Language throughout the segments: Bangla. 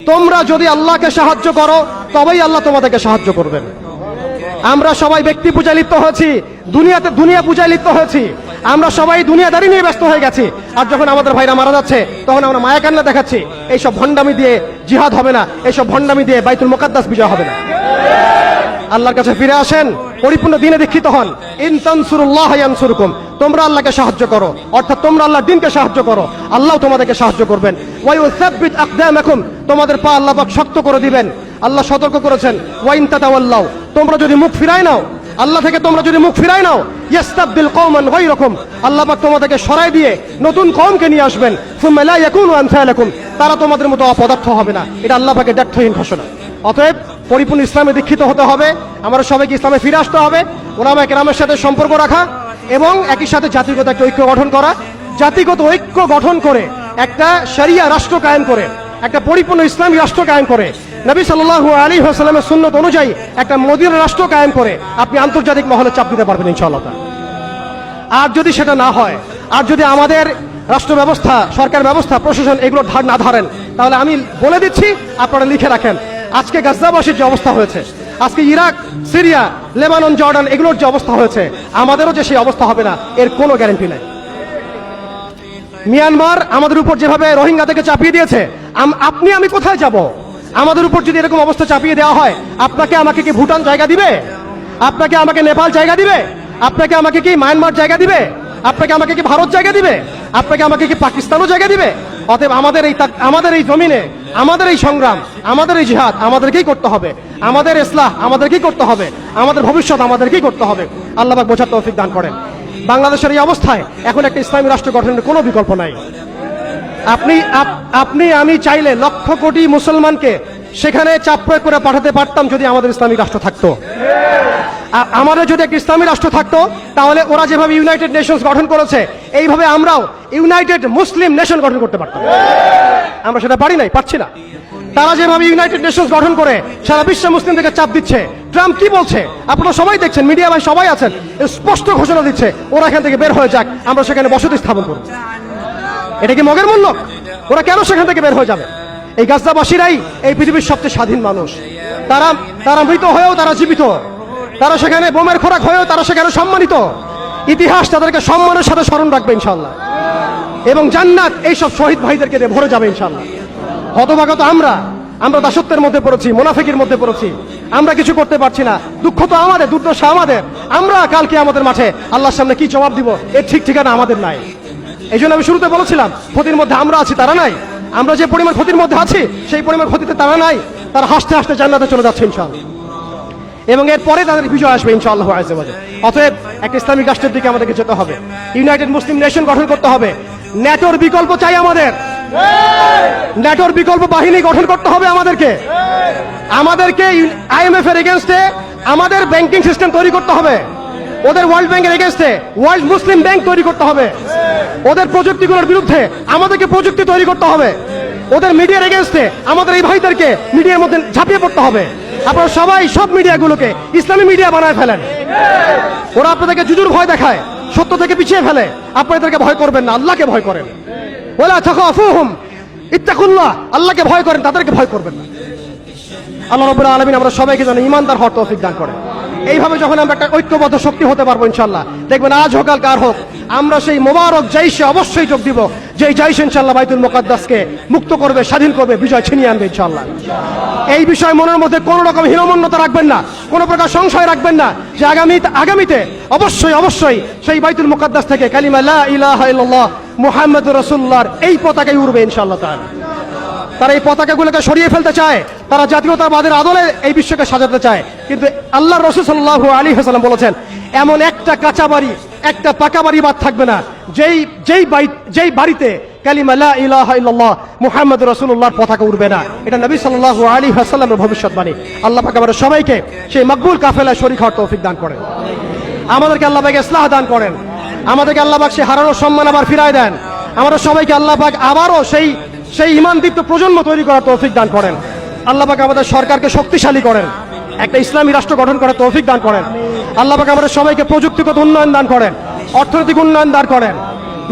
তোমরা যদি আল্লাহকে সাহায্য করো তবেই আল্লাহ তোমাদেরকে সাহায্য করবেন। আমরা সবাই ব্যক্তি পূজায় লিপ্ত হয়েছি, দুনিয়া পূজায় লিপ্ত হয়েছি, আমরা সবাই দুনিয়াদারি নিয়ে ব্যস্ত হয়ে গেছি। আর যখন আমাদের ভাইরা মারা যাচ্ছে তখন আমরা মায়া কান্না দেখাচ্ছি। এইসব ভণ্ডামি দিয়ে জিহাদ হবে না, এইসব ভণ্ডামি দিয়ে বাইতুল মুকাদ্দাস বিজয় হবে না। আল্লাহর কাছে ফিরে আসেন, পরিপূর্ণ দ্বীনে দীক্ষিত হন। ইন তানসুরুল্লাহ ইয়ানসুরকুম, তোমরা আল্লাহকে সাহায্য করো, অর্থাৎ তোমরা আল্লাহর দ্বীনকে সাহায্য করো, আল্লাহ তোমাদেরকে সাহায্য করবেন। ওয়া ইউসাব্বিত আকদামাকুম, তোমাদের পা আল্লাহ পাক শক্ত করে দিবেন। আল্লাহ সতর্ক করেছেন, ওয়া ইন তাতাওয়াল্লাউ, তোমরা যদি মুখ ফিরায় নাও আল্লাহ থেকে, তোমরা যদি মুখ ফিরায় নাও, ইস্তাবদিল কওমান গায়রাকুম, আল্লাহ পাক তোমাদেরকে সরাই দিয়ে নতুন কওমকে নিয়ে আসবেন। সুম্মা লা ইয়াকুনু আমসালাকুম, তারা তোমাদের মতো অপদার্থ হবে না। এটা আল্লাহ পাকের দ্ব্যর্থহীন ঘোষণা। অতএব পরিপূর্ণ ইসলামে দীক্ষিত হতে হবে, আমরা সবাইকে ইসলামে ফিরে আসতে হবে, ওলামায়ে কেরামের সাথে সম্পর্ক রাখা এবং একই সাথে জাতিগত একটা ঐক্য গঠন করা। জাতিগত ঐক্য গঠন করে একটা শরিয়া রাষ্ট্র কায়েম করে, একটা পরিপূর্ণ ইসলামী রাষ্ট্র কায়েম করে, নবী সাল্লাল্লাহু আলাইহি ওয়াসাল্লামের সুন্নত অনুযায়ী একটা মদিনা রাষ্ট্র কায়েম করে আপনি আন্তর্জাতিক মহলে চাপ দিতে পারবেন ইনশাআল্লাহ। আর যদি সেটা না হয়, আর যদি আমাদের রাষ্ট্র ব্যবস্থা, সরকার ব্যবস্থা, প্রশাসন এগুলোর ধার না ধরেন, তাহলে আমি বলে দিচ্ছি, আপনারা লিখে রাখেন, আজকে গাজাবাসীর যে অবস্থা হয়েছে, আজকে ইরাক, সিরিয়া, লেবানন, জর্ডান এগুলোর যে অবস্থা হয়েছে, আমাদেরও যে সেই অবস্থা হবে না এর কোনো গ্যারান্টি নাই। মিয়ানমার আমাদের উপর যেভাবে রোহিঙ্গাদেরকে চাপিয়ে দিয়েছে, আপনি আমি কোথায় যাব? আমাদের উপর যদি এরকম অবস্থা চাপিয়ে দেওয়া হয়, আপনাকে আমাকে কি ভুটান জায়গা দিবে? আপনাকে আমাকে নেপাল জায়গা দিবে? আপনাকে আমাকে কি মায়ানমার জায়গা দিবে? আপনাকে আমাকে কি ভারত জায়গা দিবে? আপনাকে আমাকে কি পাকিস্তানও জায়গা দিবে? অতএব আমাদের এই জমিনে, আমাদের এই সংগ্রাম, আমাদের এই জিহাদ আমাদেরকেই করতে হবে, আমাদের ইসলাহ আমাদেরকেই করতে হবে, আমাদের ভবিষ্যৎ আমাদেরকেই করতে হবে। আল্লাহ পাক বোঝার তৌফিক দান করেন। বাংলাদেশের এই অবস্থায় এখন একটা ইসলামী রাষ্ট্র গঠনের কোনো বিকল্প নাই। আপনি আমি চাইলে লক্ষ কোটি মুসলমানকে সেখানে চাপ প্রয়োগ করে পাঠাতে পারতাম যদি আমাদের ইসলামী রাষ্ট্র থাকতো। আমাদের যদি একটা ইসলামী রাষ্ট্র থাকতো, তাহলে ওরা যেভাবে ইউনাইটেড নেশনস গঠন করেছে, এইভাবে আমরাও ইউনাইটেড মুসলিম নেশন গঠন করতে পারতাম। আমরা সেটা পারি নাই, পারছি না। তারা যেভাবে ইউনাইটেড নেশনস গঠন করে সারা বিশ্ব মুসলিমদেরকে চাপ দিচ্ছে, ট্রাম্প কি বলছে আপনারা সবাই দেখছেন, মিডিয়া ভাই সবাই আছেন, স্পষ্ট ঘোষণা দিচ্ছে ওরা এখান থেকে বের হয়ে যাক, আমরা সেখানে বসতি স্থাপন করব। এটা কি মগের মূল্য? ওরা কেন সেখান থেকে বের হয়ে যাবে? এই গাজাবাসীরাই এই পৃথিবীর সবচেয়ে স্বাধীন মানুষ। তারা মৃত হয়েও তারা জীবিত, তারা সেখানে বোমের খোরাক হয়েও তারা সেখানে সম্মানিত। ইতিহাস তাদেরকে সম্মানের সাথে স্মরণ রাখবে ইনশাআল্লাহ, এবং জান্নাত এইসব শহীদ ভাইদেরকে দিয়ে ভরে যাবে ইনশাআল্লাহ। হতভাগত আমরা দাসত্বের মধ্যে পড়েছি, মুনাফিকের মধ্যে পড়েছি, আমরা কিছু করতে পারছি না। দুঃখ তো আমাদের, দুর্দশা আমাদের। আমরা কালকে আমাদের মাঠে আল্লাহর সামনে কি জবাব দিব এর ঠিক ঠিকানা আমাদের নাই। এই জন্য আমি শুরুতে বলেছিলাম, ক্ষতির মধ্যে আমরা আছি, তারা নাই। আমরা যে পরিমাণ ক্ষতির মধ্যে আছি সেই পরিমাণ ক্ষতিতে তারা নাই। তারা হাসতে হাসতে জান্নাতে চলে যাচ্ছে ইনশাআল্লাহ, এবং এরপরে তাদের বিজয় আসবে ইনশাআল্লাহ আযজা ওয়া জাল। অতএব একটা ইসলামিক রাষ্ট্রের দিকে আমাদেরকে যেতে হবে, ইউনাইটেড মুসলিম নেশন গঠন করতে হবে। ন্যাটোর বিকল্প চাই আমাদের, ন্যাটোর বিকল্প বাহিনী গঠন করতে হবে আমাদেরকে। আইএমএফ এর এগেইনস্টে আমাদের ব্যাংকিং সিস্টেম তৈরি করতে হবে, ওদের ওয়ার্ল্ড ব্যাংকের এগেইনস্টে ওয়ার্ল্ড মুসলিম ব্যাংক তৈরি করতে হবে, ওদের প্রযুক্তিগুলোর বিরুদ্ধে আমাদেরকে প্রযুক্তি তৈরি করতে হবে, ওদের মিডিয়ার এগেইনস্টে আমাদের এই ভাইদেরকে মিডিয়ার মধ্যে ঝাঁপিয়ে পড়তে হবে। আপনারা সবাই সব মিডিয়াগুলোকে ইসলামী মিডিয়া বানায় ফেলেন। ওরা আপনাদেরকে জুজুর ভয় দেখায়, সত্য থেকে পিছিয়ে ফেলে। আপনাদেরকে ভয় করবেন না, আল্লাহকে ভয় করেন। ওয়ালা তাখাফুহুম ইত্তাকুল্লাহ, আল্লাহকে ভয় করেন, তাদেরকে ভয় করবেন না। আল্লাহ রাব্বুল আলামিন আমরা সবাইকে যেন ঈমানদার হওয়ার তৌফিক দান করেন। এইভাবে যখন আমরা একটা ঐক্যবদ্ধ শক্তি হতে পারবো ইনশাআল্লাহ, দেখবেন আজ হোক আর কার হোক, আমরা সেই মোবারক জাইশে অবশ্যই যোগ দিব, যে জাইশ ইনশাআল্লাহ বাইতুল মুকাদ্দাসকে মুক্ত করবে, স্বাধীন করবে, বিজয় ছিনিয়ে আনবে ইনশাআল্লাহ। এই বিষয় মনের মধ্যে কোনো রকম হীনমন্যতা রাখবেন না, কোনো প্রকার সংশয় রাখবেন না, যে আগামীতে অবশ্যই সেই বাইতুল মুকাদ্দাস থেকে কালিমা লা ইলাহা ইল্লাল্লাহ মুহাম্মাদুর রাসূলুল্লাহর এই পতাকাই উড়বে ইনশাআল্লাহ তাআলা। তারা এই পতাকাগুলোকে সরিয়ে ফেলতে চায়, তারা জাতীয়তাবাদের আদলে এই বিশ্বকে সাজাতে চায়, কিন্তু আল্লাহর রাসূল সাল্লাল্লাহু আলাইহি ওয়াসাল্লাম বলেছেন, এমন একটা কাঁচা বাড়ি, একটা পাকা বাড়ি বাদ থাকবে না যেই বাড়িতে কালিমা লা ইলাহা ইল্লাল্লাহ মুহাম্মাদুর রাসূলুল্লাহর পতাকা উড়বে না। এটা নবী সাল্লাল্লাহু আলাইহি ওয়াসাল্লামের ভবিষ্যৎবাণী। আল্লাহ পাক আমাদের সবাইকে সেই মকবুল কাফেলায় শরীক হওয়ার তৌফিক দান করেন। আমাদেরকে আল্লাহ পাক ইসলাহ দান করেন, আমাদেরকে আল্লাহ পাক সেই হারানো সম্মান আবার ফিরায় দেন। আমরা সবাইকে আল্লাহ পাক আবারও সেই ঈমানদীপ্ত প্রজন্ম তৈরি করার তৌফিক দান করেন। আল্লাহ পাক আমাদের সরকারকে শক্তিশালী করেন, একটা ইসলামী রাষ্ট্র গঠন করার তৌফিক দান করেন। আল্লাহ পাক আমাদের সবাইকে প্রযুক্তিগত উন্নয়ন দান করেন, অর্থনৈতিক উন্নয়ন দান করেন,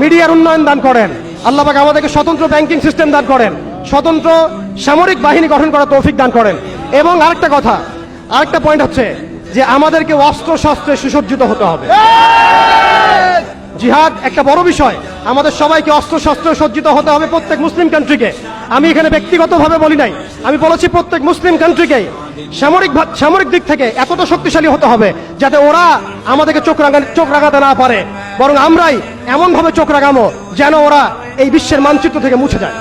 মিডিয়ার উন্নয়ন দান করেন। আল্লাহ পাক আমাদেরকে স্বতন্ত্র ব্যাংকিং সিস্টেম দান করেন, স্বতন্ত্র সামরিক বাহিনী গঠন করার তৌফিক দান করেন। এবং আরেকটা পয়েন্ট হচ্ছে যে আমাদেরকে অস্ত্র শস্ত্রে সুসজ্জিত হতে হবে। জিহাদ একটা বড় বিষয়, আমাদের সবাইকে অস্ত্র শস্ত্র সজ্জিত হতে হবে প্রত্যেক মুসলিম কান্ট্রিকে। আমি এখানে ব্যক্তিগতভাবে বলি নাই, আমি বলেছি প্রত্যেক মুসলিম কান্ট্রিকে সামরিক দিক থেকে এতটা শক্তিশালী হতে হবে যাতে ওরা আমাদেরকে চোখ রাগাতে না পারে, বরং আমরাই এমন ভাবে চোখ রাগাবো যেন ওরা এই বিশ্বের মানচিত্র থেকে মুছে যায়।